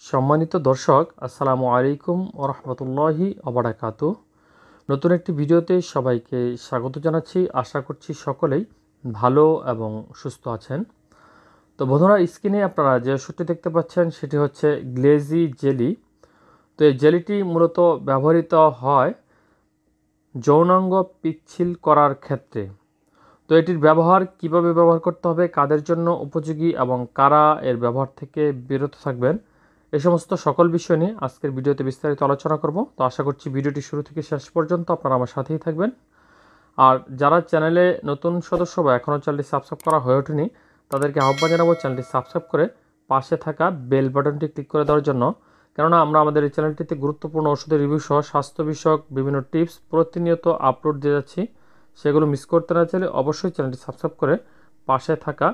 সম্মানিত দর্শক, আসসালামু আলাইকুম ওয়া রাহমাতুল্লাহি ওয়া বারাকাতুহু। নতুন একটি ভিডিওতে সবাইকে স্বাগত জানাচ্ছি। আশা করছি সকলেই ভালো এবং সুস্থ আছেন। তো বন্ধুরা, স্ক্রিনে আপনারা যে ওষুধটি দেখতে পাচ্ছেন সেটি হচ্ছে গ্লেজি জেলি। তো এই জেলিটি মূলত ব্যবহৃত হয় যৌনাঙ্গ পিচ্ছিল করার ক্ষেত্রে। তো এটির ব্যবহার কিভাবে ব্যবহার করতে হবে, কাদের জন্য উপযোগী এবং কারা এর ব্যবহার থেকে বিরত থাকবেন, এই সমস্ত সকল বিষয় নিয়ে আজকের ভিডিওতে বিস্তারিত আলোচনা করব। তো আশা করছি ভিডিওটি শুরু থেকে শেষ পর্যন্ত আপনারা আমার সাথেই থাকবেন। আর যারা চ্যানেলে নতুন সদস্য বা এখনও চ্যানেলটি সাবস্ক্রাইব করা হয়ে ওঠেনি, তাদেরকে আহ্বান জানাবো চ্যানেলটি সাবস্ক্রাইব করে পাশে থাকা বেল বাটনটি ক্লিক করে দেওয়ার জন্য। কেননা আমরা আমাদের এই চ্যানেলটিতে গুরুত্বপূর্ণ ওষুধের রিভিউ সহ স্বাস্থ্য বিষয়ক বিভিন্ন টিপস প্রতিনিয়ত আপলোড দিয়ে যাচ্ছি। সেগুলো মিস করতে না চাইলে অবশ্যই চ্যানেলটি সাবস্ক্রাইব করে পাশে থাকা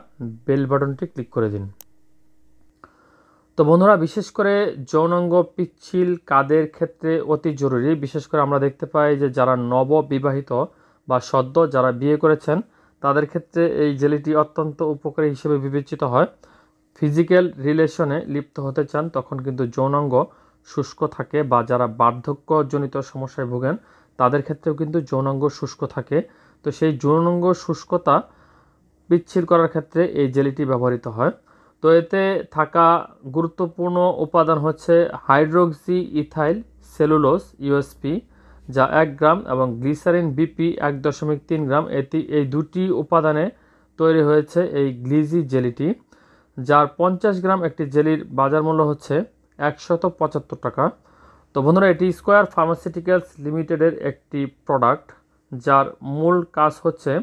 বেল বাটনটি ক্লিক করে দিন। তো বন্ধুরা, বিশেষ করে যৌনাঙ্গ পিচ্ছিল কাদের ক্ষেত্রে অতি জরুরি। বিশেষ করে আমরা দেখতে পাই যে যারা নববিবাহিত বা সদ্য যারা বিয়ে করেছেন তাদের ক্ষেত্রে এই জেলিটি অত্যন্ত উপকারী হিসেবে বিবেচিত হয়। ফিজিক্যাল রিলেশনে লিপ্ত হতে চান তখন কিন্তু যৌনাঙ্গ শুষ্ক থাকে, বা যারা বার্ধক্যজনিত সমস্যায় ভোগেন তাদের ক্ষেত্রেও কিন্তু যৌনাঙ্গ শুষ্ক থাকে। তো সেই যৌনাঙ্গ শুষ্কতা পিচ্ছিল করার ক্ষেত্রে এই জেলিটি ব্যবহৃত হয়। তো এতে থাকা গুরুত্বপূর্ণ উপাদান হচ্ছে হাইড্রোক্সি ইথাইল সেলুলোজ ইউএসপি, যা 1 গ্রাম, এবং গ্লিসারিন বিপি 1.3 গ্রাম। এই দুটি উপাদানে তৈরি হয়েছে এই গ্লিজি জেলিটি, যার 50 গ্রাম একটি জেলির বাজার মূল্য হচ্ছে 175 টাকা। তো বন্ধুরা, এটি স্কোয়ার ফার্মাসিউটিক্যালস লিমিটেডের একটি প্রোডাক্ট, যার মূল কাজ হচ্ছে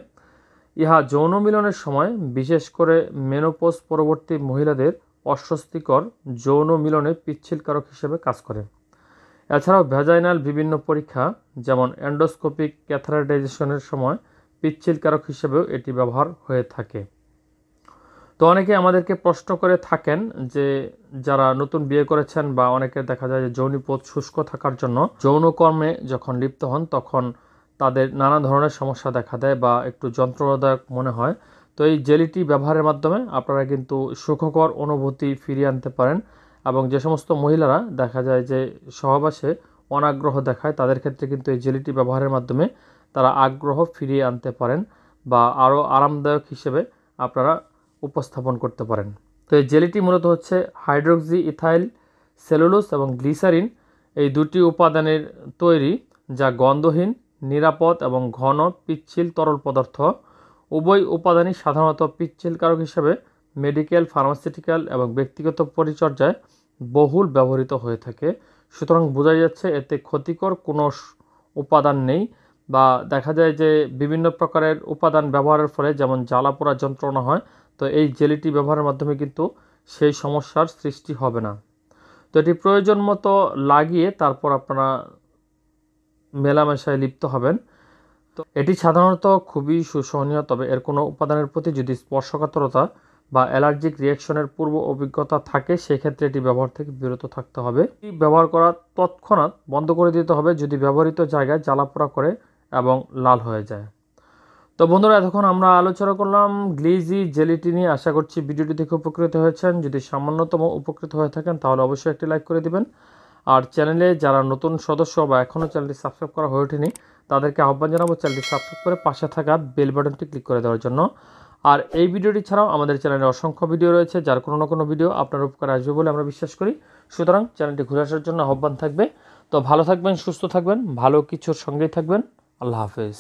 ইহা যৌন মিলনের সময় বিশেষ করে মেনোপজ পরবর্তী মহিলাদের অস্বস্তিকর যৌন মিলনে পিচ্ছিলকারক হিসেবে কাজ করে। এছাড়াও ভ্যাজাইনাল বিভিন্ন পরীক্ষা যেমন এন্ডোস্কোপিক ক্যাথেটারাইজেশনের সময় পিচ্ছিলকারক হিসেবেও এটি ব্যবহার হয়ে থাকে। তো অনেকে আমাদেরকে প্রশ্ন করে থাকেন যে যারা নতুন বিয়ে করেছেন বা অনেকে দেখা যায় যে যৌনিপথ শুষ্ক থাকার জন্য যৌনকর্মে যখন লিপ্ত হন তখন তাদের নানা ধরনের সমস্যা দেখা দেয় বা একটু যন্ত্রণাদায়ক মনে হয়। তো এই জেলিটি ব্যবহারের মাধ্যমে আপনারা কিন্তু সুখকর অনুভূতি ফিরিয়ে আনতে পারেন, এবং যে সমস্ত মহিলারা দেখা যায় যে সহবাসে অনাগ্রহ দেখায় তাদের ক্ষেত্রে কিন্তু এই জেলিটি ব্যবহারের মাধ্যমে তারা আগ্রহ ফিরিয়ে আনতে পারেন বা আরও আরামদায়ক হিসেবে আপনারা উপস্থাপন করতে পারেন। তো এই জেলিটি মূলত হচ্ছে হাইড্রোক্সি ইথাইল সেলুলোজ এবং গ্লিসারিন, এই দুটি উপাদানের তৈরি, যা গন্ধহীন, নিরাপদ এবং ঘন পিচ্ছিল তরল পদার্থ। উভয় উপাদানই সাধারণত পিচ্ছিলকারক হিসেবে মেডিকেল, ফার্মাসিউটিক্যাল এবং ব্যক্তিগত পরিচর্যায় বহুল ব্যবহৃত হয়ে থাকে। সুতরাং বোঝা যাচ্ছে এতে ক্ষতিকর কোনো উপাদান নেই, বা দেখা যায় যে বিভিন্ন প্রকারের উপাদান ব্যবহারের ফলে যেমন জ্বালাপোড়া যন্ত্রণা হয়, তো এই জেলিটি ব্যবহারের মাধ্যমে কিন্তু সেই সমস্যার সৃষ্টি হবে না। তো এটি প্রয়োজন মতো লাগিয়ে তারপর আপনারা মেলামেশায় লিপ্ত হবেন। তো এটি সাধারণত খুবই সুসহনীয়, তবে এর কোনো উপাদানের প্রতি যদি স্পর্শকাতরতা বা অ্যালার্জিক রিয়াকশনের পূর্ব অভিজ্ঞতা থাকে সেক্ষেত্রে এটি ব্যবহার থেকে বিরত থাকতে হবে। এটি ব্যবহার করা তৎক্ষণাৎ বন্ধ করে দিতে হবে যদি ব্যবহৃত জায়গায় জ্বালাপোড়া করে এবং লাল হয়ে যায়। তো বন্ধুরা, এতক্ষণ আমরা আলোচনা করলাম গ্লিজি জেলিটি নিয়ে। আশা করছি ভিডিওটি দেখে উপকৃত হয়েছেন। যদি সামান্যতম উপকৃত হয়ে থাকেন তাহলে অবশ্যই একটি লাইক করে দিবেন। আর চ্যানেলে যারা নতুন সদস্য বা এখনও চ্যানেলটি সাবস্ক্রাইব করা হয়ে ওঠেনি তাদেরকে আহ্বান জানাবো চ্যানেলটি সাবস্ক্রাইব করে পাশে থাকা বেল বাটনটি ক্লিক করে দেওয়ার জন্য। আর এই ভিডিওটি ছাড়াও আমাদের চ্যানেলে অসংখ্য ভিডিও রয়েছে, যার কোনো না কোনো ভিডিও আপনার উপকারে আসবে বলে আমরা বিশ্বাস করি। সুতরাং চ্যানেলটি ঘুরে আসার জন্য আহ্বান থাকবে। তো ভালো থাকবেন, সুস্থ থাকবেন, ভালো কিছুর সঙ্গেই থাকবেন। আল্লাহ হাফেজ।